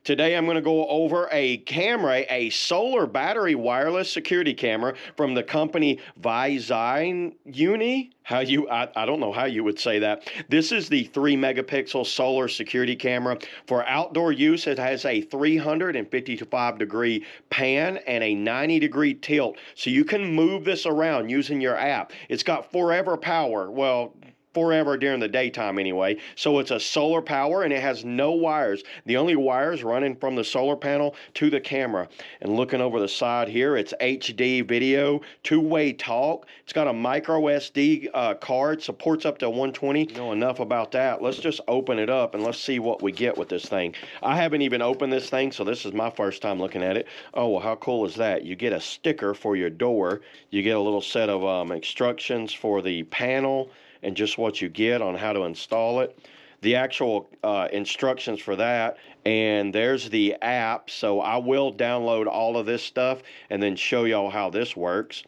Today I'm going to go over a camera, a solar battery wireless security camera from the company VIZIUUY. I don't know how you would say that. This is the 3 megapixel solar security camera. For outdoor use, it has a 355 degree pan and a 90-degree tilt. So you can move this around using your app. It's got forever power. Well, forever during the daytime anyway. So it's a solar power and it has no wires. The only wires running from the solar panel to the camera. And looking over the side here, it's HD video, two-way talk. It's got a micro SD card, supports up to 120. You know enough about that. Let's just open it up and let's see what we get with this thing. I haven't even opened this thing, so this is my first time looking at it. Oh, well, how cool is that? You get a sticker for your door. You get a little set of instructions for the panel and just what you get on how to install it. The actual instructions for that, and there's the app. So I will download all of this stuff and then show y'all how this works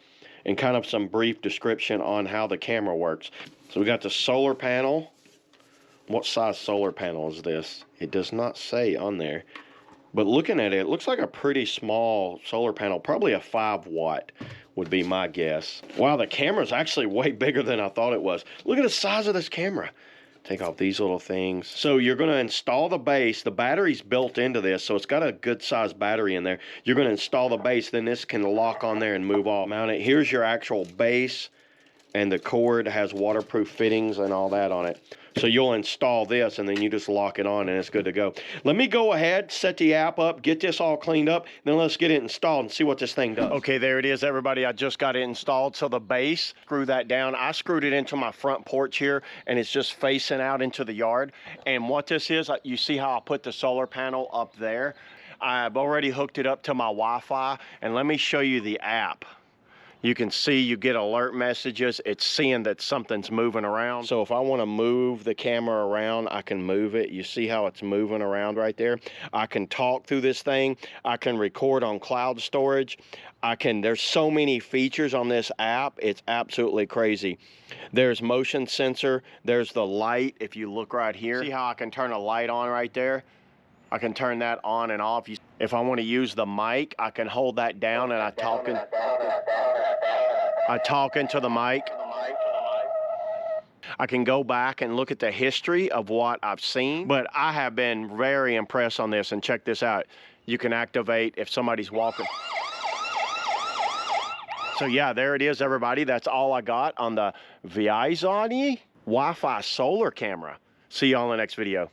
and kind of some brief description on how the camera works. So we got the solar panel. What size solar panel is this? It does not say on there. But looking at it, it looks like a pretty small solar panel, probably a 5-watt would be my guess. Wow, the camera's actually way bigger than I thought it was. Look at the size of this camera. Take off these little things. So you're going to install the base. The battery's built into this, so it's got a good sized battery in there. You're going to install the base, then this can lock on there and move off. Mount it. Here's your actual base, and the cord has waterproof fittings and all that on it. So you'll install this and then you just lock it on and it's good to go. Let me go ahead, set the app up, get this all cleaned up, then let's get it installed and see what this thing does. Okay, there it is, everybody. I just got it installed. So the base, screw that down. I screwed it into my front porch here and it's just facing out into the yard. And what this is, you see how I put the solar panel up there? I've already hooked it up to my Wi-Fi, and let me show you the app. You can see you get alert messages. It's seeing that something's moving around. So if I want to move the camera around, I can move it. You see how it's moving around right there? I can talk through this thing. I can record on cloud storage. There's so many features on this app. It's absolutely crazy. There's motion sensor. There's the light. If you look right here, see how I can turn a light on right there? I can turn that on and off. If I want to use the mic, I can hold that down and I talk into the mic. I can go back and look at the history of what I've seen, but I have been very impressed on this. And check this out. You can activate if somebody's walking. So yeah, there it is, everybody. That's all I got on the VIZIUUY Wi-Fi solar camera. See you on the next video.